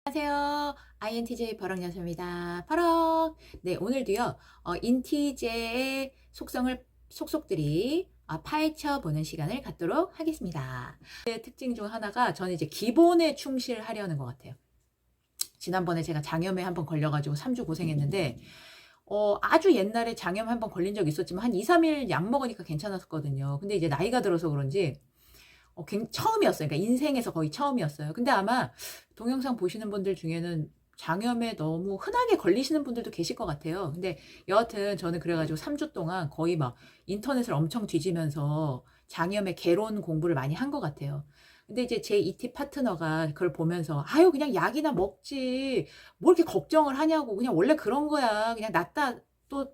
안녕하세요. INTJ 버럭여자입니다. 버럭. 네, 오늘도요. 인티제의 속성들이 파헤쳐 보는 시간을 갖도록 하겠습니다. 그 특징 중 하나가 저는 이제 기본에 충실하려는 것 같아요. 지난번에 제가 장염에 한번 걸려가지고 3주 고생했는데 아주 옛날에 장염 한번 걸린 적 있었지만 한 2, 3일 약 먹으니까 괜찮았었거든요. 근데 이제 나이가 들어서 그런지 처음이었어요. 그러니까 인생에서 거의 처음이었어요. 근데 아마 동영상 보시는 분들 중에는 장염에 너무 흔하게 걸리시는 분들도 계실 것 같아요. 근데 여하튼 저는 그래가지고 3주 동안 거의 막 인터넷을 엄청 뒤지면서 장염의 개론 공부를 많이 한 것 같아요. 근데 이제 제 이티 파트너가 그걸 보면서 아유 그냥 약이나 먹지 뭐 이렇게 걱정을 하냐고, 그냥 원래 그런 거야, 그냥 낫다 또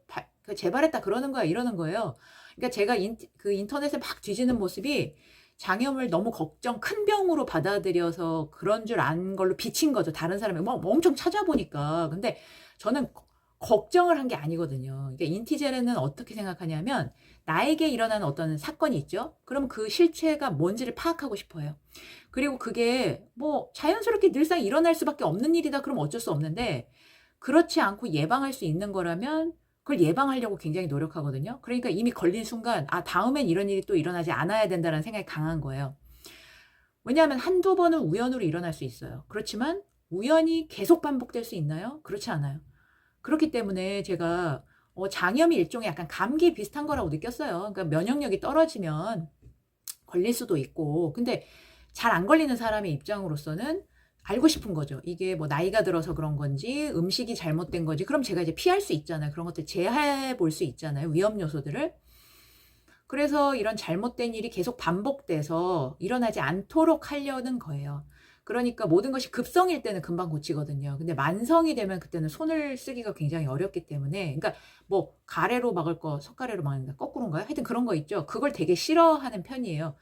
재발했다 그러는 거야, 이러는 거예요. 그러니까 제가 그 인터넷에 막 뒤지는 모습이 장염을 너무 큰 병으로 받아들여서 그런 줄 안 걸로 비친 거죠. 다른 사람이 뭐 엄청 찾아보니까. 근데 저는 걱정을 한 게 아니거든요. 그러니까 인티제는 어떻게 생각하냐면 나에게 일어나는 어떤 사건이 있죠. 그럼 그 실체가 뭔지를 파악하고 싶어요. 그리고 그게 뭐 자연스럽게 늘상 일어날 수밖에 없는 일이다 그러면 어쩔 수 없는데, 그렇지 않고 예방할 수 있는 거라면 그걸 예방하려고 굉장히 노력하거든요. 그러니까 이미 걸린 순간 다음엔 이런 일이 또 일어나지 않아야 된다는 생각이 강한 거예요. 왜냐하면 한두 번은 우연으로 일어날 수 있어요. 그렇지만 우연이 계속 반복될 수 있나요? 그렇지 않아요. 그렇기 때문에 제가 장염이 일종의 약간 감기 비슷한 거라고 느꼈어요. 그러니까 면역력이 떨어지면 걸릴 수도 있고, 근데 잘 안 걸리는 사람의 입장으로서는 알고 싶은 거죠. 이게 뭐 나이가 들어서 그런 건지 음식이 잘못된 건지. 그럼 제가 이제 피할 수 있잖아요. 그런 것들 제어해 볼 수 있잖아요, 위험 요소들을. 그래서 이런 잘못된 일이 계속 반복돼서 일어나지 않도록 하려는 거예요. 그러니까 모든 것이 급성일 때는 금방 고치거든요. 근데 만성이 되면 그때는 손을 쓰기가 굉장히 어렵기 때문에, 그러니까 뭐 가래로 막을 거 석가래로 막는다, 거꾸로인가요? 하여튼 그런 거 있죠. 그걸 되게 싫어하는 편이에요.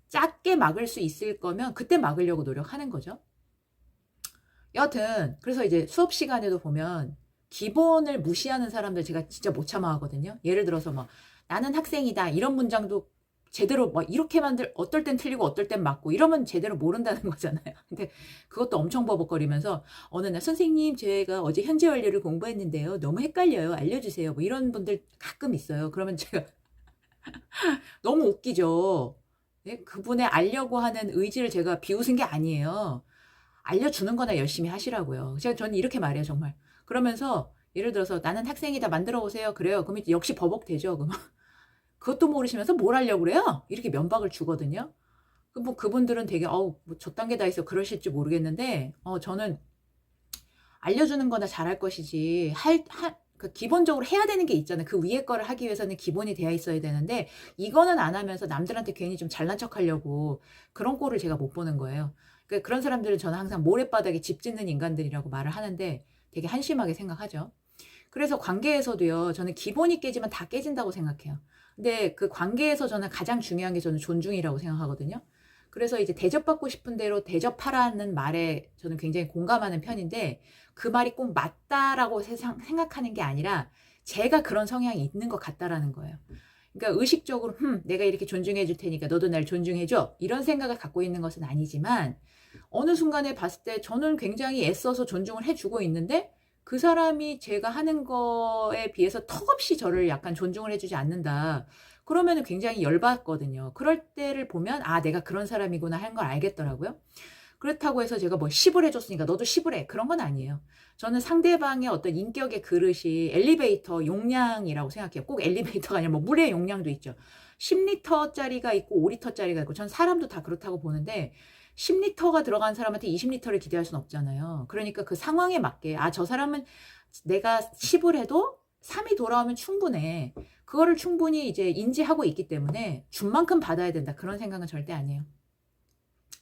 작게 막을 수 있을 거면 그때 막으려고 노력하는 거죠. 여하튼 그래서 이제 수업 시간에도 보면 기본을 무시하는 사람들 제가 진짜 못 참아 하거든요. 예를 들어서 뭐 나는 학생이다 이런 문장도 제대로 뭐 이렇게 어떨 땐 틀리고 어떨 땐 맞고 이러면 제대로 모른다는 거잖아요. 근데 그것도 엄청 버벅거리면서 어느 날 선생님 제가 어제 현재 완료를 공부했는데요, 너무 헷갈려요, 알려주세요, 뭐 이런 분들 가끔 있어요. 그러면 제가 너무 웃기죠. 예? 그분의 알려고 하는 의지를 제가 비웃은 게 아니에요. 알려주는 거나 열심히 하시라고요. 저는 이렇게 말해요, 정말. 그러면서 예를 들어서 나는 학생이다 만들어 오세요. 그래요. 그럼 역시 버벅대죠. 그럼 그것도 모르시면서 뭘 하려고 그래요? 이렇게 면박을 주거든요. 뭐 그분들은 되게 뭐 저딴 게 다 있어 그러실지 모르겠는데, 저는 알려주는 거나 잘할 것이지 그 기본적으로 해야 되는 게 있잖아요. 그 위에 거를 하기 위해서는 기본이 되어 있어야 되는데 이거는 안 하면서 남들한테 괜히 좀 잘난 척하려고 그런 꼴을 제가 못 보는 거예요. 그러니까 그런 사람들은 저는 항상 모래바닥에 집 짓는 인간들이라고 말을 하는데 되게 한심하게 생각하죠. 그래서 관계에서도요, 저는 기본이 깨지면 다 깨진다고 생각해요. 근데 그 관계에서 저는 가장 중요한 게 저는 존중이라고 생각하거든요. 그래서 이제 대접받고 싶은 대로 대접하라는 말에 저는 굉장히 공감하는 편인데, 그 말이 꼭 맞다라고 생각하는 게 아니라 제가 그런 성향이 있는 것 같다라는 거예요. 그러니까 의식적으로 내가 이렇게 존중해 줄 테니까 너도 날 존중해 줘, 이런 생각을 갖고 있는 것은 아니지만 어느 순간에 봤을 때 저는 굉장히 애써서 존중을 해주고 있는데 그 사람이 제가 하는 거에 비해서 턱없이 저를 약간 존중을 해주지 않는다. 그러면은 굉장히 열받거든요. 그럴 때를 보면 내가 그런 사람이구나 하는 걸 알겠더라고요. 그렇다고 해서 제가 뭐 10을 해줬으니까 너도 10을 해, 그런 건 아니에요. 저는 상대방의 어떤 인격의 그릇이 엘리베이터 용량이라고 생각해요. 꼭 엘리베이터가 아니라 뭐 물의 용량도 있죠. 10리터짜리가 있고 5리터짜리가 있고, 전 사람도 다 그렇다고 보는데 10리터가 들어간 사람한테 20리터를 기대할 수는 없잖아요. 그러니까 그 상황에 맞게 저 사람은 내가 10을 해도 3이 돌아오면 충분해, 그거를 충분히 이제 인지하고 있기 때문에 준 만큼 받아야 된다, 그런 생각은 절대 아니에요.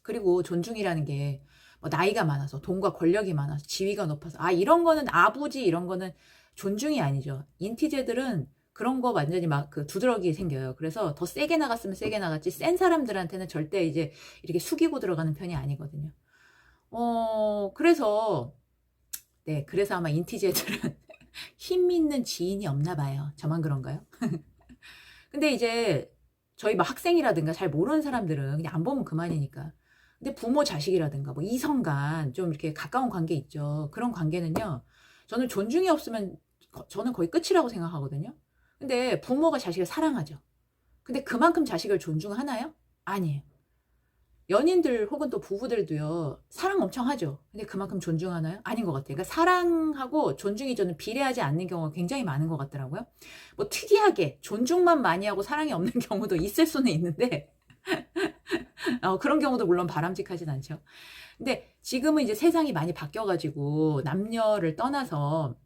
그리고 존중이라는 게 뭐 나이가 많아서 돈과 권력이 많아서 지위가 높아서 이런 거는 아부지, 이런 거는 존중이 아니죠. 인티제들은 그런 거 완전히 막 그 두드러기 생겨요. 그래서 더 세게 나갔으면 세게 나갔지 센 사람들한테는 절대 이제 이렇게 숙이고 들어가는 편이 아니거든요. 그래서 네, 그래서 아마 인티제들은 힘 있는 지인이 없나 봐요. 저만 그런가요? 근데 이제 저희 막 학생이라든가 잘 모르는 사람들은 그냥 안 보면 그만이니까. 근데 부모 자식이라든가 뭐 이성 간 좀 이렇게 가까운 관계 있죠. 그런 관계는요. 저는 존중이 없으면 저는 거의 끝이라고 생각하거든요. 근데 부모가 자식을 사랑하죠. 근데 그만큼 자식을 존중하나요? 아니에요. 연인들 혹은 또 부부들도요. 사랑 엄청 하죠. 근데 그만큼 존중하나요? 아닌 것 같아요. 그러니까 사랑하고 존중이 저는 비례하지 않는 경우가 굉장히 많은 것 같더라고요. 뭐 특이하게 존중만 많이 하고 사랑이 없는 경우도 있을 수는 있는데 그런 경우도 물론 바람직하진 않죠. 근데 지금은 이제 세상이 많이 바뀌어 가지고 남녀를 떠나서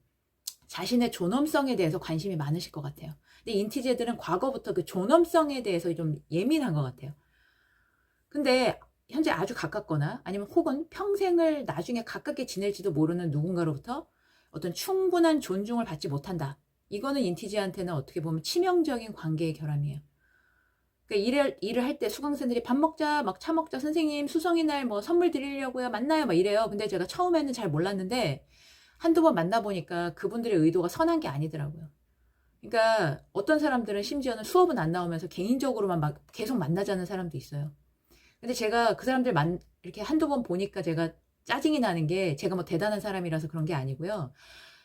자신의 존엄성에 대해서 관심이 많으실 것 같아요. 근데 인티제들은 과거부터 그 존엄성에 대해서 좀 예민한 것 같아요. 근데 현재 아주 가깝거나 아니면 혹은 평생을 나중에 가깝게 지낼지도 모르는 누군가로부터 어떤 충분한 존중을 받지 못한다. 이거는 인티지한테는 어떻게 보면 치명적인 관계의 결함이에요. 그러니까 일을 할 때 수강생들이 밥 먹자, 막 차 먹자, 선생님 수성이날 뭐 선물 드리려고요, 만나요, 막 이래요. 근데 제가 처음에는 잘 몰랐는데 한두 번 만나보니까 그분들의 의도가 선한 게 아니더라고요. 그러니까 어떤 사람들은 심지어는 수업은 안 나오면서 개인적으로만 막 계속 만나자는 사람도 있어요. 근데 제가 그 사람들 이렇게 한두 번 보니까 제가 짜증이 나는 게 제가 뭐 대단한 사람이라서 그런 게 아니고요.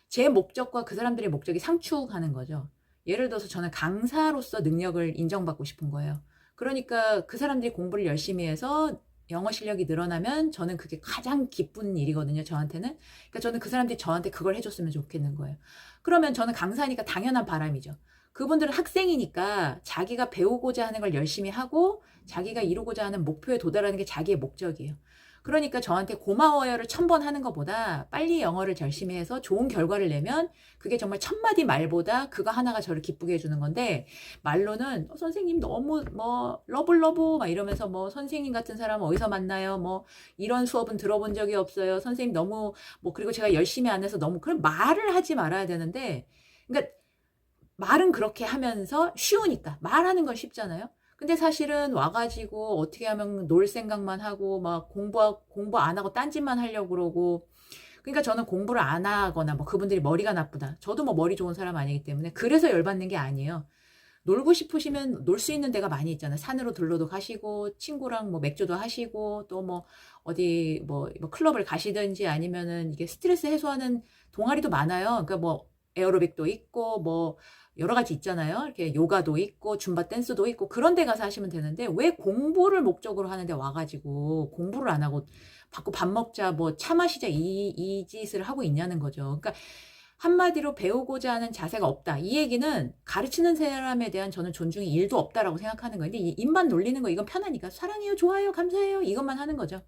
제 목적과 그 사람들의 목적이 상충하는 거죠. 예를 들어서 저는 강사로서 능력을 인정받고 싶은 거예요. 그러니까 그 사람들이 공부를 열심히 해서 영어 실력이 늘어나면 저는 그게 가장 기쁜 일이거든요, 저한테는. 그러니까 저는 그 사람들이 저한테 그걸 해줬으면 좋겠는 거예요. 그러면 저는 강사니까 당연한 바람이죠. 그분들은 학생이니까 자기가 배우고자 하는 걸 열심히 하고 자기가 이루고자 하는 목표에 도달하는 게 자기의 목적이에요. 그러니까 저한테 고마워요를 1000번 하는 것보다 빨리 영어를 열심히 해서 좋은 결과를 내면 그게 정말 1000마디 말보다 그거 하나가 저를 기쁘게 해주는 건데, 말로는 선생님 너무 뭐 러블러브 막 이러면서 뭐 선생님 같은 사람 어디서 만나요, 뭐 이런 수업은 들어본 적이 없어요, 선생님 너무 뭐 그리고 제가 열심히 안 해서 너무, 그런 말을 하지 말아야 되는데, 그러니까 말은 그렇게 하면서 쉬우니까 말하는 건 쉽잖아요. 근데 사실은 와가지고 어떻게 하면 놀 생각만 하고 막 공부 안 하고 딴짓만 하려고 그러고. 그러니까 저는 공부를 안 하거나 뭐 그분들이 머리가 나쁘다, 저도 뭐 머리 좋은 사람 아니기 때문에 그래서 열받는 게 아니에요. 놀고 싶으시면 놀 수 있는 데가 많이 있잖아요. 산으로 들러도 가시고 친구랑 뭐 맥주도 하시고 또 뭐 어디 뭐 클럽을 가시든지 아니면은 이게 스트레스 해소하는 동아리도 많아요. 그러니까 뭐 에어로빅도 있고 뭐 여러 가지 있잖아요. 이렇게 요가도 있고 줌바 댄스도 있고 그런 데 가서 하시면 되는데 왜 공부를 목적으로 하는데 와가지고 공부를 안 하고 받고 밥 먹자 뭐 차 마시자 이 짓을 하고 있냐는 거죠. 그러니까 한마디로 배우고자 하는 자세가 없다. 이 얘기는 가르치는 사람에 대한 저는 존중이 1도 없다라고 생각하는 거예요. 근데 이 입만 놀리는 거 이건 편하니까 사랑해요, 좋아요, 감사해요 이것만 하는 거죠.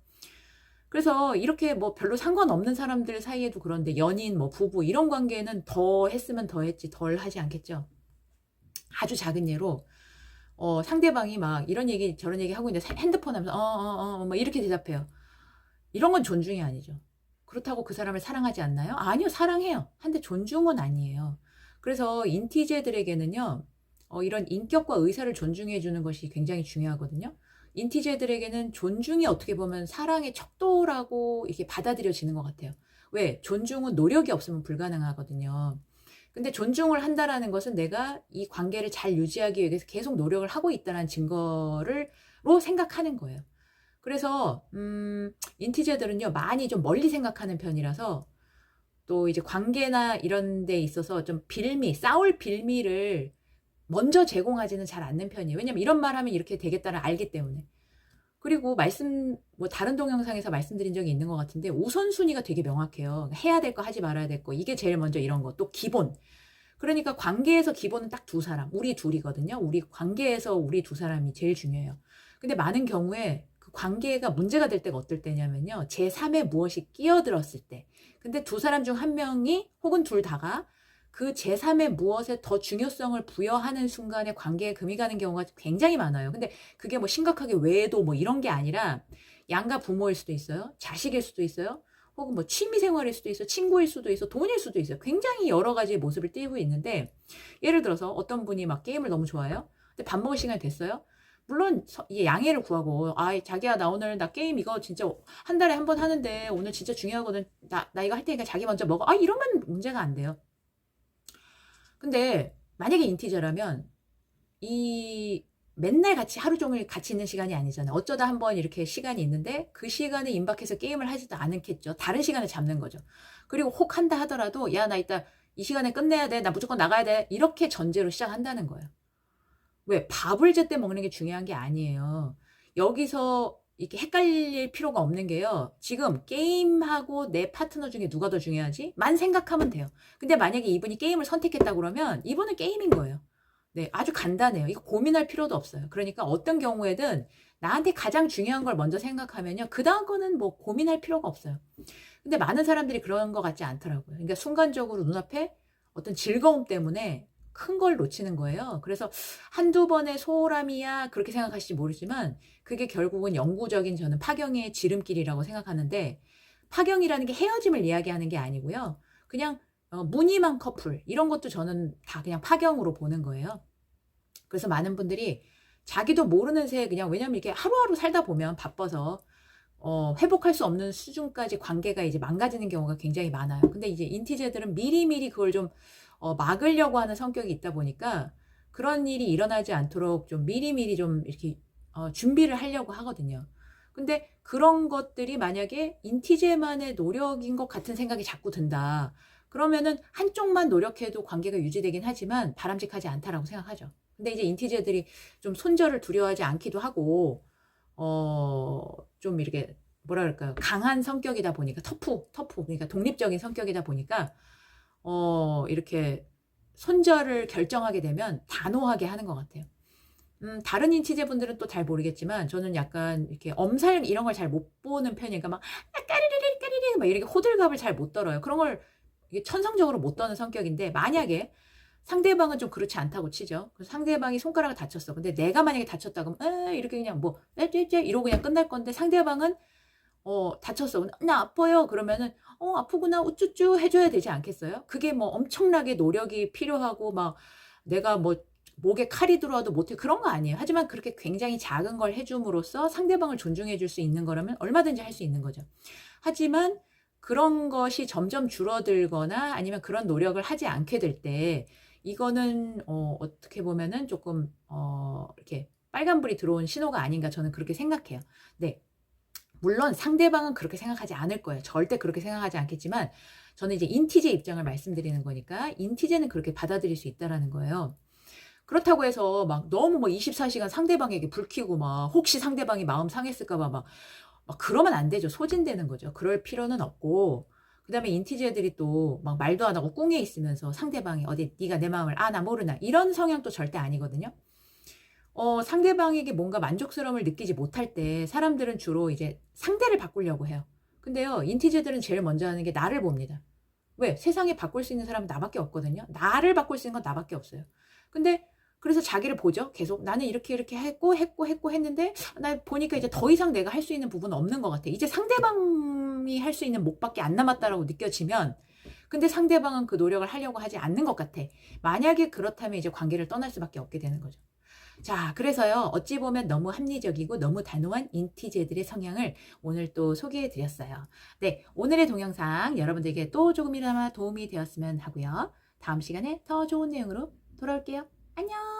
그래서 이렇게 뭐 별로 상관없는 사람들 사이에도 그런데 연인 뭐 부부 이런 관계는 더 했으면 더 했지 덜 하지 않겠죠. 아주 작은 예로 상대방이 막 이런 얘기 저런 얘기 하고 있는데 핸드폰 하면서 뭐 이렇게 대답해요. 이런 건 존중이 아니죠. 그렇다고 그 사람을 사랑하지 않나요? 아니요, 사랑해요. 한데 존중은 아니에요. 그래서 인티제들에게는요, 이런 인격과 의사를 존중해 주는 것이 굉장히 중요하거든요. 인티제들에게는 존중이 어떻게 보면 사랑의 척도라고 이렇게 받아들여지는 것 같아요. 왜? 존중은 노력이 없으면 불가능하거든요. 근데 존중을 한다라는 것은 내가 이 관계를 잘 유지하기 위해서 계속 노력을 하고 있다는 증거로 생각하는 거예요. 그래서 인티제들은요 많이 좀 멀리 생각하는 편이라서 또 이제 관계나 이런 데 있어서 좀 싸울 빌미를 먼저 제공하지는 잘 않는 편이에요. 왜냐면 이런 말 하면 이렇게 되겠다를 알기 때문에. 그리고 뭐 다른 동영상에서 말씀드린 적이 있는 것 같은데 우선순위가 되게 명확해요. 해야 될 거 하지 말아야 될 거 이게 제일 먼저 이런 거. 또 기본. 그러니까 관계에서 기본은 딱 두 사람, 우리 둘이거든요. 우리 관계에서 우리 두 사람이 제일 중요해요. 근데 많은 경우에 그 관계가 문제가 될 때가 어떨 때냐면요, 제3의 무엇이 끼어들었을 때. 근데 두 사람 중 한 명이 혹은 둘 다가 그 제3의 무엇에 더 중요성을 부여하는 순간에 관계에 금이 가는 경우가 굉장히 많아요. 근데 그게 뭐 심각하게 외도 뭐 이런 게 아니라 양가 부모일 수도 있어요, 자식일 수도 있어요, 혹은 뭐 취미 생활일 수도 있어, 친구일 수도 있어, 돈일 수도 있어요. 굉장히 여러 가지의 모습을 띠고 있는데, 예를 들어서 어떤 분이 막 게임을 너무 좋아해요. 근데 밥 먹을 시간이 됐어요. 물론 양해를 구하고, 자기야 나 오늘 나 게임 이거 진짜 한 달에 한 번 하는데 오늘 진짜 중요하거든, 나 이거 할 테니까 자기 먼저 먹어, 이러면 문제가 안 돼요. 근데 만약에 인티저라면 이 맨날 같이 하루 종일 같이 있는 시간이 아니잖아요. 어쩌다 한번 이렇게 시간이 있는데 그 시간에 임박해서 게임을 하지도 않겠죠. 다른 시간을 잡는 거죠. 그리고 혹 한다 하더라도 야, 나 이따 이 시간에 끝내야 돼. 나 무조건 나가야 돼. 이렇게 전제로 시작한다는 거예요. 왜? 밥을 제때 먹는 게 중요한 게 아니에요. 여기서 이렇게 헷갈릴 필요가 없는 게요. 지금 게임하고 내 파트너 중에 누가 더 중요하지? 만 생각하면 돼요. 근데 만약에 이분이 게임을 선택했다 그러면 이분은 게임인 거예요. 네, 아주 간단해요. 이거 고민할 필요도 없어요. 그러니까 어떤 경우에든 나한테 가장 중요한 걸 먼저 생각하면요. 그 다음 거는 뭐 고민할 필요가 없어요. 근데 많은 사람들이 그런 것 같지 않더라고요. 그러니까 순간적으로 눈앞에 어떤 즐거움 때문에 큰 걸 놓치는 거예요. 그래서 한두 번의 소홀함이야 그렇게 생각하실지 모르지만 그게 결국은 영구적인 저는 파경의 지름길이라고 생각하는데 파경이라는 게 헤어짐을 이야기하는 게 아니고요. 그냥 무늬만 커플 이런 것도 저는 다 그냥 파경으로 보는 거예요. 그래서 많은 분들이 자기도 모르는 새에 그냥 왜냐면 이렇게 하루하루 살다 보면 바빠서 회복할 수 없는 수준까지 관계가 이제 망가지는 경우가 굉장히 많아요. 근데 이제 인티제들은 미리미리 그걸 좀 막으려고 하는 성격이 있다 보니까 그런 일이 일어나지 않도록 좀 미리미리 좀 이렇게 준비를 하려고 하거든요. 근데 그런 것들이 만약에 인티제만의 노력인 것 같은 생각이 자꾸 든다. 그러면은 한쪽만 노력해도 관계가 유지되긴 하지만 바람직하지 않다라고 생각하죠. 근데 이제 인티제들이 좀 손절을 두려워하지 않기도 하고 좀 이렇게 뭐라 그럴까요? 강한 성격이다 보니까 터프 그러니까 독립적인 성격이다 보니까 이렇게 손절을 결정하게 되면 단호하게 하는 것 같아요. 다른 인티제분들은 또 잘 모르겠지만 저는 약간 이렇게 엄살 이런 걸 잘 못 보는 편이니까 막 까리리리 까리리 막 이렇게 호들갑을 잘 못 떨어요. 그런 걸 이게 천성적으로 못 떠는 성격인데 만약에 상대방은 좀 그렇지 않다고 치죠. 그래서 상대방이 손가락을 다쳤어. 근데 내가 만약에 다쳤다 그러면 이렇게 그냥 뭐 째째째 이러고 그냥 끝날 건데 상대방은 다쳤어. 나 아파요. 그러면은 아프구나 우쭈쭈 해줘야 되지 않겠어요? 그게 뭐 엄청나게 노력이 필요하고 막 내가 뭐 목에 칼이 들어와도 못해 그런 거 아니에요. 하지만 그렇게 굉장히 작은 걸 해줌으로써 상대방을 존중해 줄 수 있는 거라면 얼마든지 할 수 있는 거죠. 하지만 그런 것이 점점 줄어들거나 아니면 그런 노력을 하지 않게 될 때 이거는 어떻게 보면은 조금 이렇게 빨간불이 들어온 신호가 아닌가 저는 그렇게 생각해요. 네. 물론 상대방은 그렇게 생각하지 않을 거예요. 절대 그렇게 생각하지 않겠지만 저는 이제 인티제 입장을 말씀드리는 거니까 인티제는 그렇게 받아들일 수 있다라는 거예요. 그렇다고 해서 막 너무 뭐 24시간 상대방에게 불 켜고 막 혹시 상대방이 마음 상했을까 봐 막 그러면 안 되죠. 소진되는 거죠. 그럴 필요는 없고 그다음에 인티제들이 또 막 말도 안 하고 꿍에 있으면서 상대방이 어디 네가 내 마음을 나 모르나 이런 성향도 절대 아니거든요. 상대방에게 뭔가 만족스러움을 느끼지 못할 때 사람들은 주로 이제 상대를 바꾸려고 해요. 근데요, 인티제들은 제일 먼저 하는 게 나를 봅니다. 왜? 세상에 바꿀 수 있는 사람은 나밖에 없거든요. 나를 바꿀 수 있는 건 나밖에 없어요. 근데 그래서 자기를 보죠. 계속 나는 이렇게 했는데 나 보니까 이제 더 이상 내가 할 수 있는 부분은 없는 것 같아. 이제 상대방이 할 수 있는 몫밖에 안 남았다라고 느껴지면 근데 상대방은 그 노력을 하려고 하지 않는 것 같아. 만약에 그렇다면 이제 관계를 떠날 수밖에 없게 되는 거죠. 자, 그래서요, 어찌 보면 너무 합리적이고 너무 단호한 인티제들의 성향을 오늘 또 소개해 드렸어요. 네, 오늘의 동영상 여러분들에게 또 조금이나마 도움이 되었으면 하고요. 다음 시간에 더 좋은 내용으로 돌아올게요. 안녕!